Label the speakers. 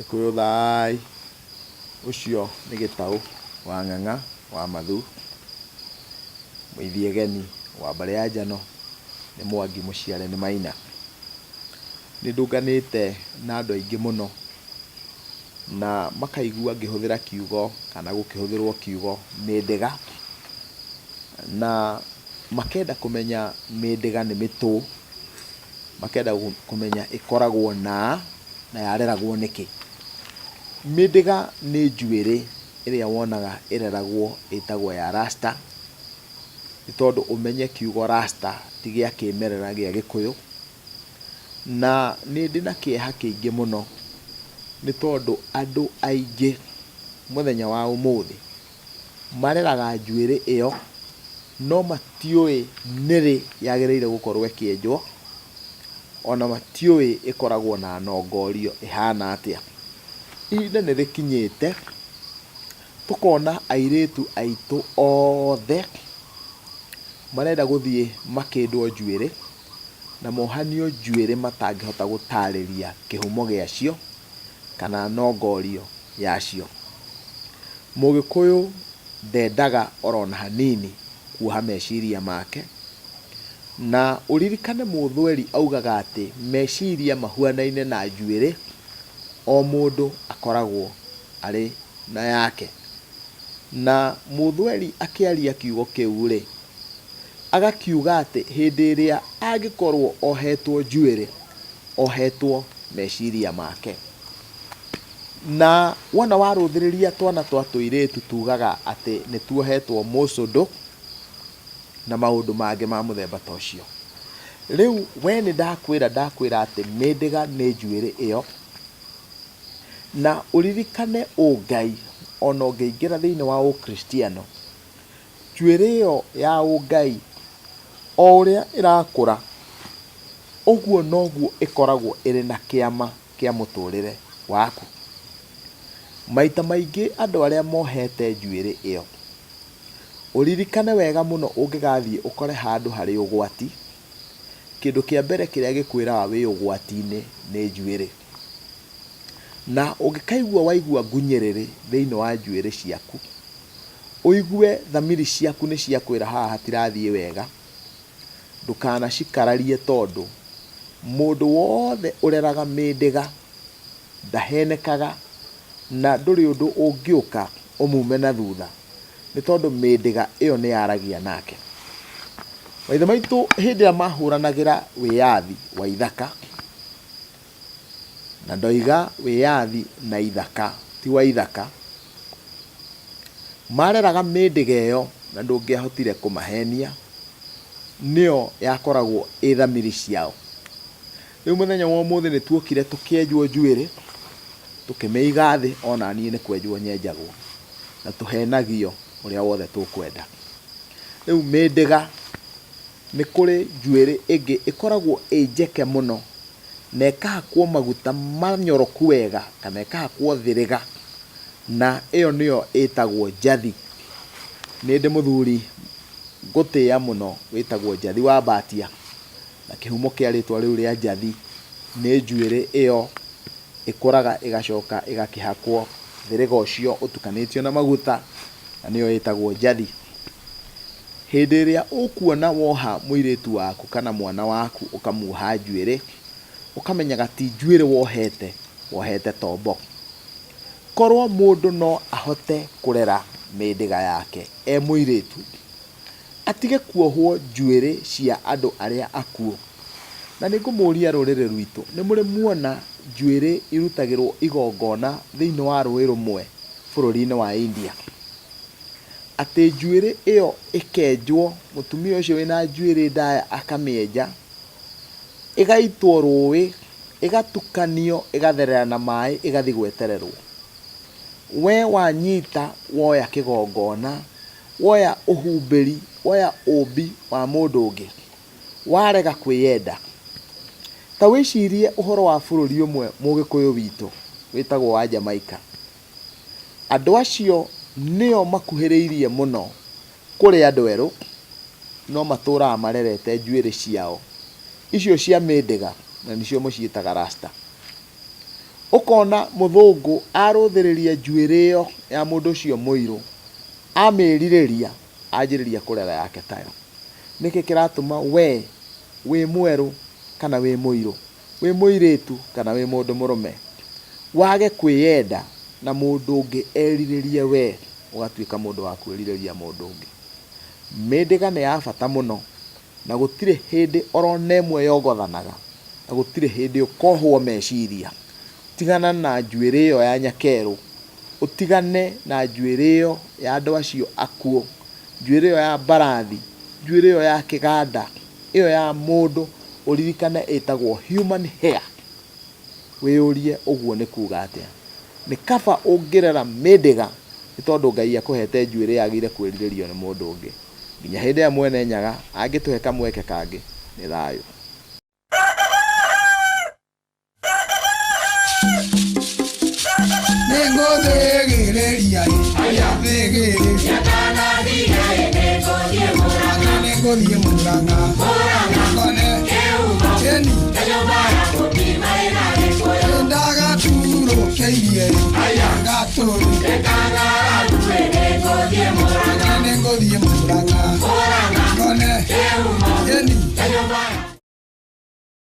Speaker 1: Gĩkũyũ thai ũcio nĩ Gĩtaũ wa Ng'ang'a wa Mathu, Mũithiegeni wa Mbarĩ ya Njano, nĩ Mwangi mũciare nĩ Maina. Nĩndũnganĩte na andũ aingĩ mũno na makaigua ngĩhũthĩra kiugo kana gũkĩhũthĩrwo kiugo mĩndĩga, na makenda kũmenya mĩndĩga nĩ mĩtũ, makenda kũmenya ĩkoragwo na yareragwo nĩkĩ. Mĩndĩga nĩ njuĩrĩ ĩrĩa wonaga ĩreragwo ĩtagwo ya rasta, nĩ tondũ ũmenye kiugo rasta ti gĩa kĩmerera gĩa Gĩkũyũ, na nĩ ndĩ na kĩeha kĩingĩ mũno nĩ tondũ andũ aingĩ mũthenya wa ũmũthĩ mareraga njuĩrĩ ĩyo no matiũĩ nĩrĩ yagĩrĩire gũkorwo ĩkĩenjwo, ona matiũĩ ĩkoragwo na nongorio ĩhana atĩa. Ihinda nĩ rĩkinyĩte tũkona airĩtu aitũ othe marenda gũthiĩ makĩndwo njuĩrĩ na mohanio njuĩrĩ matangĩhota gũtarĩria kĩhumo gĩacio kana nongorio yacio. Mũgĩkũyũ ndendaga orona hanini kuoha meciria make, na ũririkane Mũthweri augaga atĩ meciria mahuanaine na njuĩrĩ, o mũndũ akoragwo arĩ na yake. Na Mũthweri akĩaria kiugo kĩu rĩ, agakiuga atĩ hĩndĩ ĩrĩa angĩkorwo ohetwo njuĩrĩ, ohetwo meciria make. Na wona warũthĩrĩria twana twa tũirĩtu tugaga atĩ nĩ tuohetwo mũcũndũ na maũndũ mangĩ ma mũthemba ta ũcio. Rĩu we nĩ ndakwĩra atĩ mĩndĩga nĩ njuĩrĩ ĩyo, na ũririkane ũngai ona ũngĩingĩra thĩinĩ wa ũkristiano, njuĩrĩ ĩyo ya ũngai o ũrĩa ĩrakũra ũguo noguo ĩkoragwo ĩrĩ na kĩama kĩa mũtũrĩre waku. Maita maingĩ andũ arĩa mohete njuĩrĩ ĩyo, ũririkane wega mũno ũngĩgathiĩ ũkore handũ harĩ ũgwati, kĩndũ kĩa mbere kĩrĩa gĩkwĩraga wĩ ũgwati-inĩ nĩ njuĩrĩ. Na ũngĩkaigua waigua ngunyĩrĩrĩ thĩinĩ wa njuĩrĩ ciaku, ũigue thamiri ciaku nĩ ciakwĩra haha hatirathiĩ wega, ndũkanacikararie, tondũ mũndũ wothe ũreraga mĩndĩga ndahenekaga na ndũrĩ ũndũ ũngĩũka ũmume na thutha, nĩ tondũ mĩndĩga ĩyo nĩ yaragia nake. Maithe maitũ hĩndĩ ĩrĩa mahũranagĩra wĩyathi wa ithaka, na ndoiga wĩyathi na ithaka ti wa ithaka, mareraga mĩndĩga ĩyo na ndũngĩahotire kũmahenia, nĩyo yakoragwo ĩ thamiri ciao. Rĩu mũthenya wa ũmũthĩ nĩ tuokire tũkĩenjwo njuĩrĩ, tũkĩmĩiga thĩ, ona niĩ nĩ kwenjwo nyenjagwo, na tũhenagio ũrĩa wothe tũkwenda. Rĩu mĩndĩga, nĩ kũrĩ njuĩrĩ ĩngĩ ĩkoragwo ĩ njeke mũno na ĩkahakwo maguta manyoroku wega kana ĩkahakwo thĩrĩga, na ĩyo nĩyo ĩtagwo njathi. Nĩ ndĩ mũthuri ngũtĩĩa mũno wĩtagwo Njathi wa Mbatia, na kĩhumo kĩa rĩtwa rĩu rĩa njathi nĩ njuĩrĩ ĩyo ĩkũraga ĩgacoka ĩgakĩhakwo thĩrĩga ũcio ũtukanĩtio na maguta, na nĩyo ĩtagwo njathi. Hĩndĩ ĩrĩa ũkuona woha mũirĩtu waku kana mwana waku ũkamuoha njuĩrĩ, ũkamenyaga ti njuĩrĩ wohete, wohete tombo. Korwo mũndũ no ahote kũrera mĩndĩga yake e mũirĩtu, atige kuohwo njuĩrĩ cia andũ arĩa akuũ. Na nĩ ngũmũria rũrĩrĩ rwitũ, nĩ mũrĩ muona njuĩrĩ irutagĩrwo igongona thĩinĩ wa rũĩ rũmwe bũrũri-inĩ wa India, atĩ njuĩrĩ ĩyo ĩkenjwo, mũtumia ũcio wĩna njuĩrĩ ndaya akamĩenja, ĩgaitwo rũĩ, ĩgatukanio, ĩgatherera na maĩ, ĩgathiĩ gwetererwo. We wanyita woya kĩgongona, woya ũhumbĩri, woya ũmbi wa mũndũ ũngĩ, warega kwĩyenda, ta wĩcirie ũhoro wa bũrũri ũmwe Mũgĩkũyũ witũ wĩtagwo wa Jamaica. Andũ acio nĩo makuhĩrĩirie mũno kũrĩ andũ erũ, no matũraga marerete njuĩrĩ ciao icio cia mĩndĩga, na nĩcio mũciĩtaga rasta. ukona muthungu aruthiriria njuiri iyo ya mundu ucio muiru amirireria anjiriria kurera yake tayo. Niki kiratuma we wi mweru kana wi muiru, wi muiritu kana wi mundu murume, wage kwiyenda na mundu ungi eriririe we ugatuika mundu wa kwiririria mundu ungi. Mindiga ni ya bata muno na gutire hindi orona imwe yogothanaga na gutire hindi ukohwo meciria. Tigana na njuiri iyo ya nyakeru, utigane na njuiri iyo ya andu acio akuo, njuiri iyo ya mbarathi, njuiri iyo ya kiganda, iyo ya mundu uririkane itagwo human hair. Wiyurie uguo ni kuga atia? Ni kaba ungirera mindiga ni tondu Ngai akuhete njuiri yagire kwiriririo ni mundu ungi. Nginya hindi ya mwene nyaga angituhe kamweke kangi ni thayu.
Speaker 2: Nengo